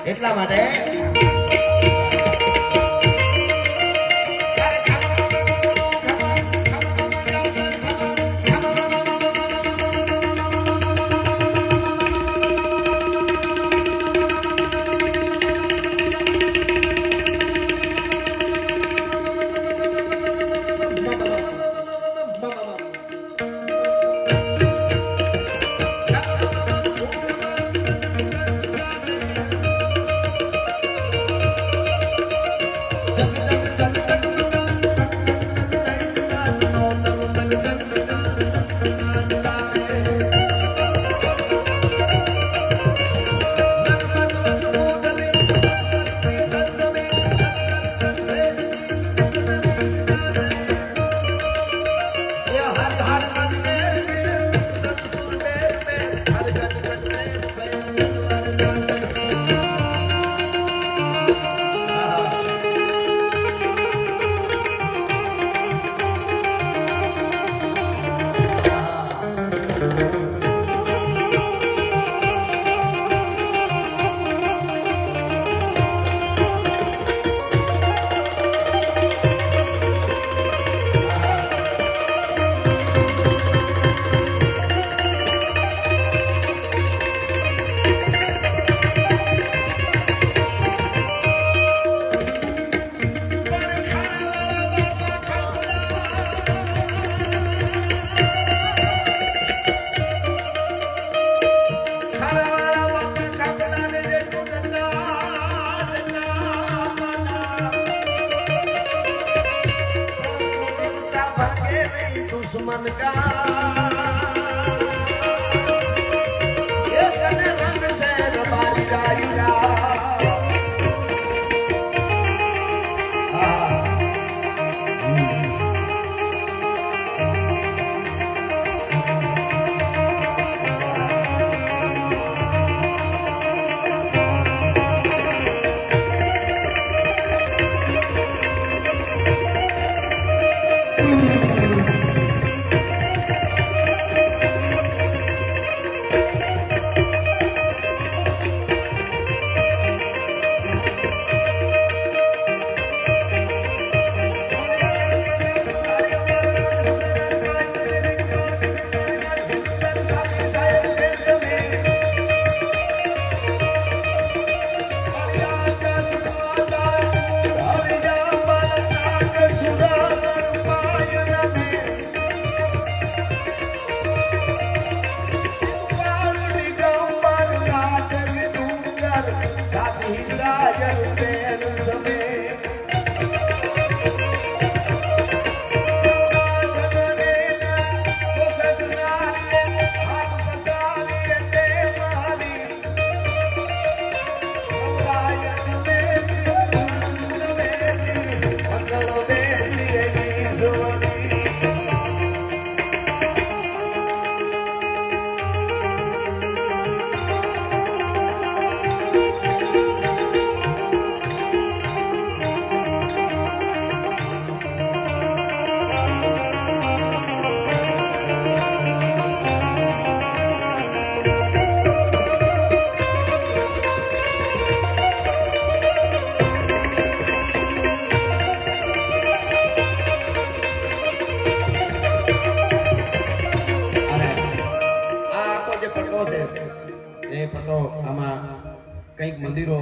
એટલા માટે दुश्मन का ये तने रंग से रबारी राईरा કંઈક મંદિરો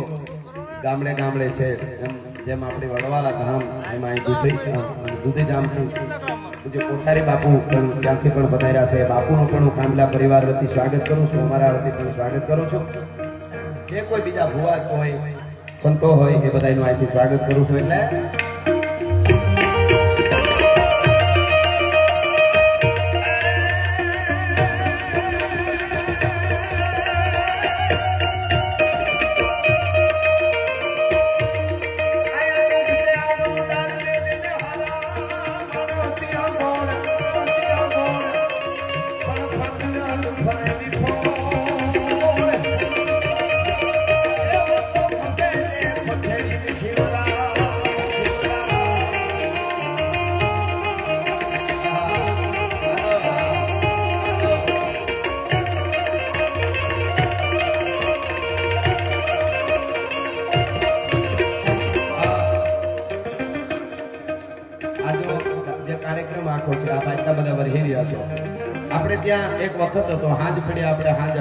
ગામડે ગામડે છે જેમ આપણે વડવાલા ધામ એમાં દૂધી ધામથી જે કોઠારી બાપુ પણ ત્યાંથી પણ પધાર્યા છે બાપુનું પણ હું કામલા પરિવાર વતી સ્વાગત કરું છું અમારા વતી પણ સ્વાગત કરું છું જે કોઈ બીજા ભુવા હોય સંતો હોય એ બધાનું અહીંથી સ્વાગત કરું છું એટલે ત્યાં એક વખત હતો, હાંજ પડી આપણે હાંજ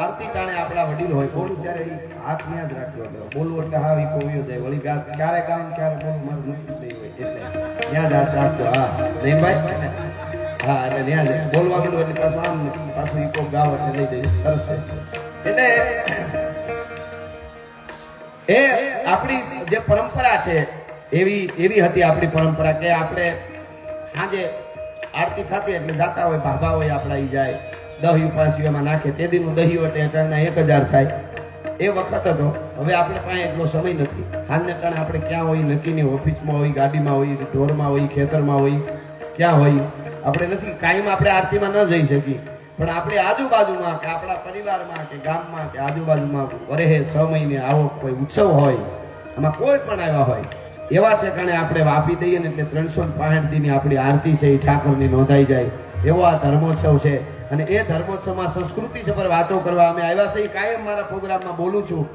આરતી ટાણે આપણા વડીલ હોય બોલું ત્યારે ઈ હાથ ત્યાં જ રાખ્યો હતો. બોલવું એટલે હા ઈ કોવ્યો જાય વળી ક્યારે ગામ ક્યારે બોલું મારું નક્કી જ નહીં હોય એટલે ત્યાં જ હાથ રાખજો. હા નયનભાઈ, હા એટલે ત્યાં જ બોલવા માંડો એટલે પાછું આમ પાછું ઈકો ગાવ એટલે લઈ જઈએ. સરસ છે. એટલે એ આપણી જે પરંપરા છે એવી હતી આપણી પરંપરા કે આપણે સાંજે આરતી થતી એટલે જાતા હોય ભાભા હોય આપણા ઈ જાય દહ્યું પાંચીઓમાં નાખે તે દીનું દહ્યું એટલે ટણના 1000 થાય એ વખત હતો. હવે આપણે પાસે એટલો સમય નથી. હાલને ટાણે આપણે ક્યાં હોય, નક્કીની ઓફિસમાં હોય, ગાડીમાં હોય, ઢોરમાં હોય, ખેતરમાં હોય, ક્યાં હોય આપણે નથી. કાયમ આપણે આરતીમાં ન જઈ શકીએ, પણ આપણે આજુબાજુમાં કે આપણા પરિવારમાં કે ગામમાં કે આજુબાજુમાં વરેહે 6 મહિને આવો કોઈ ઉત્સવ હોય, આમાં કોઈ પણ આવ્યા હોય એવા ઠેકાણે આપણે આપી દઈએ ને એટલે 365 દીની આપણી આરતી છે એ ઠાકોરની નોંધાઈ જાય એવો આ ધર્મોત્સવ છે. અને એ ધર્મોત્સવમાં સંસ્કૃતિ છે પર વાતો કરવા અમે આવ્યા છે. કાયમ મારા પ્રોગ્રામમાં બોલું છું.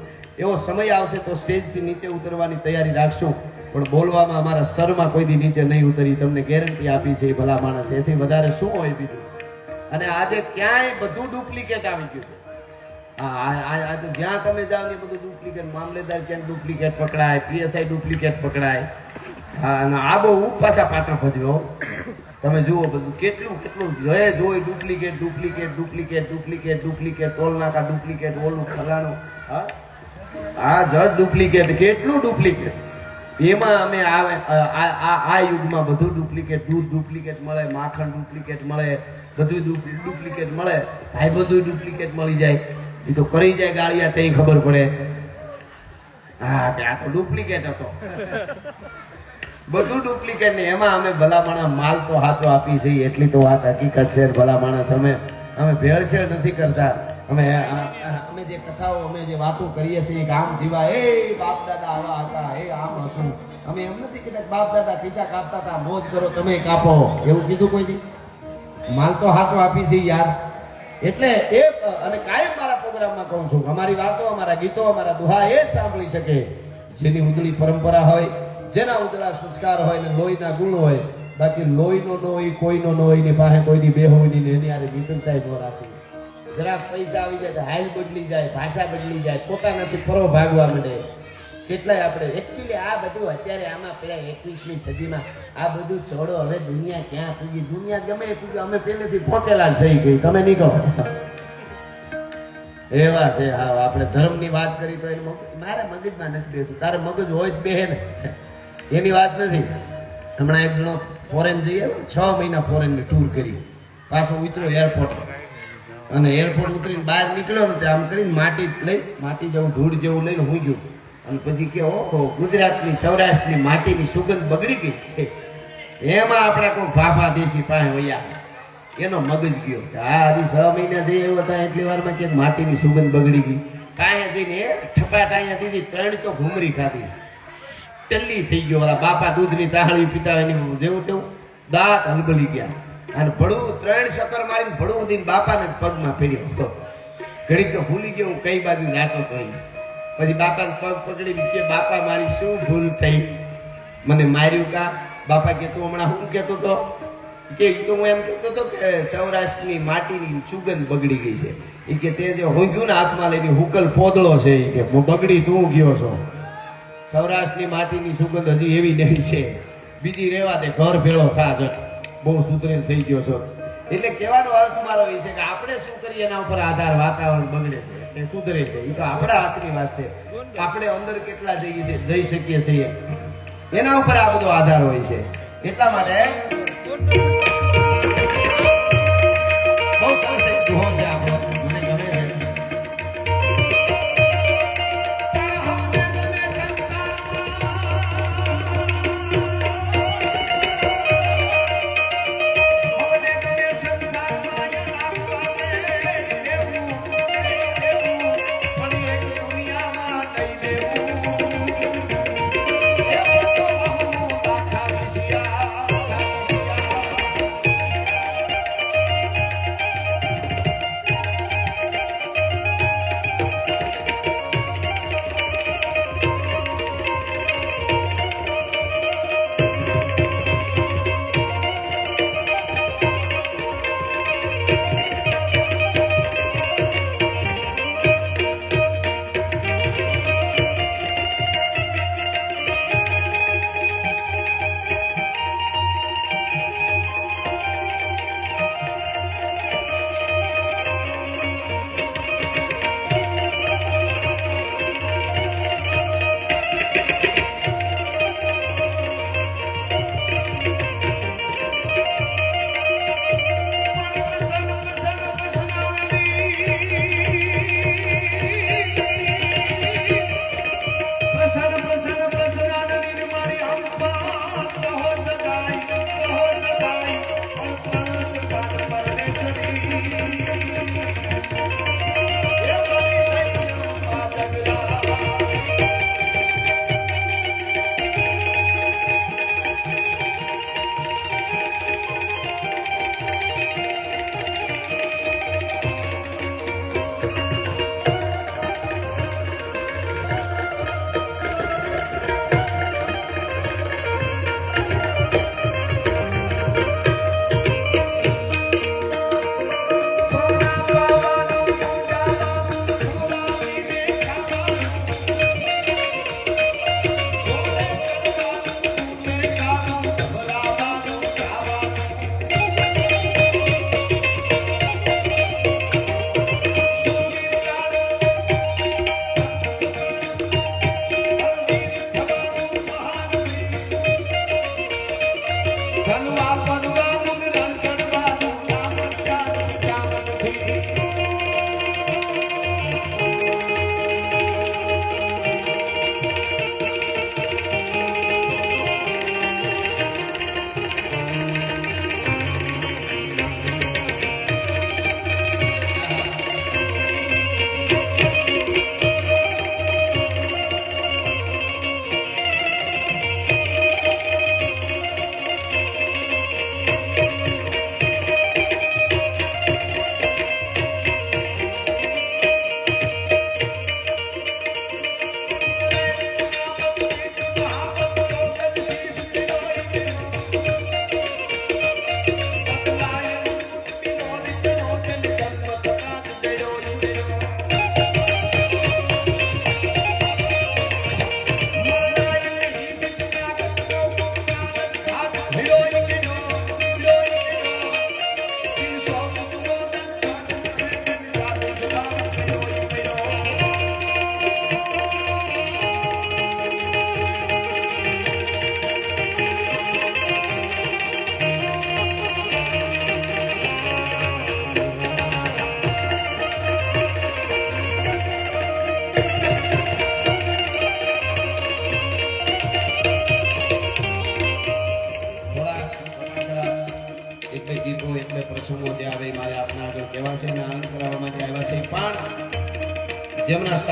એવો સમય આવશે તો સ્ટેજથી નીચે ઉતરવાની તૈયારી રાખશું, પણ બોલવામાં અમારા સ્તરમાં કોઈ દી નીચે નહીં ઉતરી, તમને ગેરંટી આપી છે. ભલા માણસ એથી વધારે શું હોય બીજું. અને આજે ક્યાંય બધું ડુપ્લિકેટ આવી ગયું છે. આ તો જ્યાં તમે જાઓ ને બધું ડુપ્લિકેટ. મામલેદાર ક્યાંક ડુપ્લિકેટ પકડાય, પીએસઆઈ ડુપ્લિકેટ પકડાય. હા અને આ બહુ પાછા પાટા ભજવ્યો. તમે જુઓ બધું કેટલું જોઈ duplicate duplicate duplicate duplicate duplicate toll નાકા ડુપ્લિકેટ ઓલું ફલાણું. હા જજ ડુપ્લિકેટ, કેટલું ડુપ્લિકેટ. એમાં અમે આ યુગમાં બધું ડુપ્લિકેટ. દૂધ ડુપ્લિકેટ મળે, માખણ ડુપ્લિકેટ મળે, બધું ડુપ્લિકેટ મળે. ભાઈ બધું ડુપ્લિકેટ મળી જાય. એ તો કરી જાય ગાળિયા તે ખબર પડે. હા આ તો ડુપ્લિકેટ હતો, બધું ડુપ્લિકેટ ને એમાં અમે ભલા માણસ માલ તો સાચો આપી છે એટલી તો વાત હકીકત છે. ભલા માણસ અમે ભેળસેળ નથી કરતા. અમે જે કથાઓ અમે જે વાતો કરીએ છીએ આમ જીવા એ બાપ દાદા આવા હતા, એ આમ હતું. અમે એમ નથી કીધા બાપ દાદા ખીચા કાપતા હતા, મોજ કરો તમે કાપો, એવું કીધું કોઈ દી? માલ તો સાચો આપી છે યાર. એટલે એ અને કાયમ મારા પ્રોગ્રામમાં કહું છું, અમારી વાતો, અમારા ગીતો, અમારા દુહા એ સાંભળી શકે જેની ઉજળી પરંપરા હોય, જેના ઉજળા સંસ્કાર હોય ને લોહીના ગુણ હોય. બાકી લોહીનો ન હોય, કોઈનો ન હોય ની પાસે કોઈ દી બેહોય ની એની આરે મિત્રતા ન રાખી. જરાક પૈસા આવી જાય તો હાલ બદલી જાય, ભાષા બદલી જાય, પોતાનાથી પરો ભાગવા માંડે. કેટલાય આપણે એકચ્યુઅલી આ બધું અત્યારે આમાં પેલા 21મી સદીમાં આ બધું છોડો. હવે દુનિયા ક્યાં પૂગી? દુનિયા ગમે પૂગી, અમે પહેલેથી પહોંચેલા થઈ ગઈ. તમે નીકળો એવા છે. હા આપણે ધર્મની વાત કરી તો મારા મગજમાં નથી બેઠું. તારે મગજ હોય જ બેહે ને, એની વાત નથી. હમણાં એક જણો ફોરેન જઈએ, 6 મહિના ફોરેનની ટૂર કરી, પાછો ઉતર્યો એરપોર્ટ અને એરપોર્ટ ઉતરીને બહાર નીકળ્યો ને આમ કરીને માટી જેવું ધૂળ જેવું લઈને હું ગયું. અને પછી કે ઓહો ગુજરાતની સૌરાષ્ટ્રની માટીની સુગંધ બગડી ગઈ. એમાં આપણા કોઈ ભાભા દેશી પાસે વયા એનો મગજ ગયો. હા હજી 6 મહિના જઈ એવું હતા એટલી વારમાં કે માટીની સુગંધ બગડી ગઈ. અહીંયા જઈને ઠપાટ અહીંયા દીધી 3 તો ઘૂમરી ખાધી, ટલ્લી થઈ ગયો. ઓલા બાપા દૂધની તાહળી પીતા એની જેવું તેવું દાંત હલબલી ગયા. અને ભડું 3 શક્કર મારીને ભડું દીને બાપાને પગમાં ફેર્યો. ઘડીક તો ભૂલી ગયો હું કઈ બાજુ જાતો તો. પછી બાપાને પગ પકડી કે બાપા મારી શું ભૂલ થઈ, મને માર્યું કા? બાપા કે તું હમણાં હું કેતો તો? કે તો હું એમ કહેતો હતો કે સૌરાષ્ટ્રની માટીની સુગંધ બગડી ગઈ છે. એ કે તે જે હોગ્યું ને હાથમાં લઈને હુકલ પોદળો છે એ કે બગડી તું ગયો છો. સૌરાષ્ટ્રની માટીની સુગંધ હજી એવી નહીં છે, બીજી રહેવા દે, ઘર ભેળો થા જ, બહુ સુધરેલ થઈ ગયો છો. એટલે કહેવાનો અર્થ મારો એ છે કે આપણે શું કરીએ એના ઉપર આધાર. વાતાવરણ બગડે છે એ સુધરે છે એ તો આપણા હાથની વાત છે. આપણે અંદર કેટલા જઈ શકીએ છીએ એના ઉપર આ બધો આધાર હોય છે. એટલા માટે બહુ સરસ એક દુહો છે આપણો, મને ગમે છે.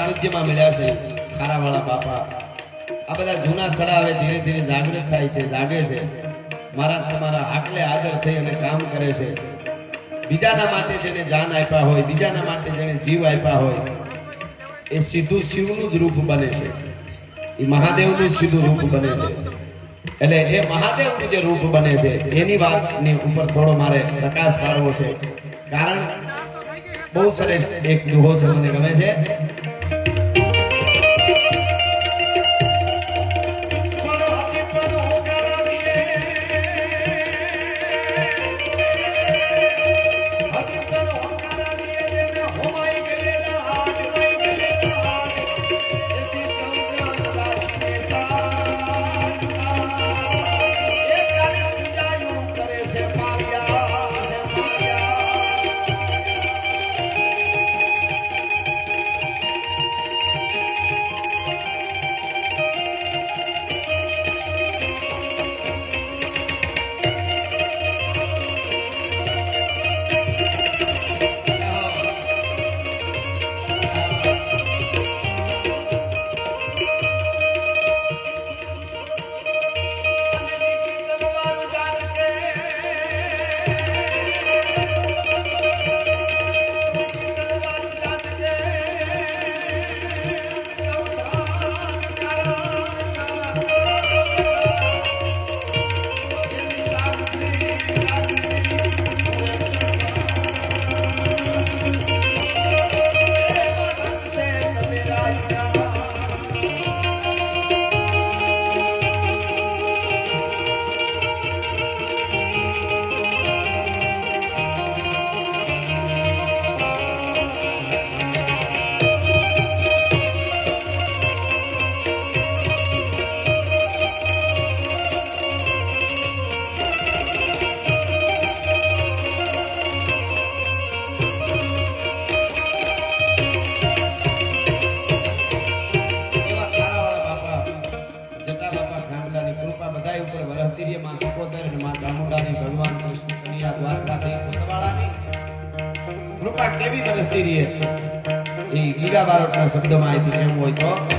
સાનિધ્યમાં મળ્યા છે ખારાવાળા બાપા આ બધા જૂના થડા હવે ધીરે ધીરે જાગૃત થાય છે જાગે છે મારા તમારા આટલે હાજર થઈ અને કામ કરે છે બીજાના માટે જેને જાન આપ્યા હોય બીજાના માટે જેને જીવ આપ્યા હોય એ સીધું શિવનું જ રૂપ બને છે એ મહાદેવનું જ સીધું રૂપ બને છે એટલે એ મહાદેવનું જે રૂપ બને છે એની વાતની ઉપર થોડો મારે પ્રકાશ પાડવો છે કારણ બહુ સરસ એક દુહો છે મને ગમે છે કૃપા કેવી વરસતી રહે એ ગીગા બારોટના શબ્દમાં અહીંથી કેવું હોય તો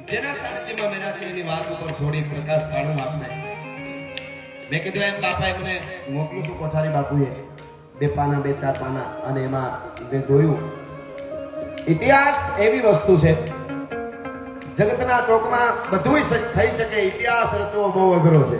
જેના સાહિત્યમાં મેળા છે એની વાત ઉપર થોડી પ્રકાશ પાડું આપને. મેં કીધું એમ બાપાએ મને મોકલું હતું કોઠારી બાપુએ 2 પાના 2-4 પાના અને એમાં મેં જોયું ઇતિહાસ એવી વસ્તુ છે જગતના ચોકમાં બધું થઈ શકે ઇતિહાસ રચવો બહુ અઘરો છે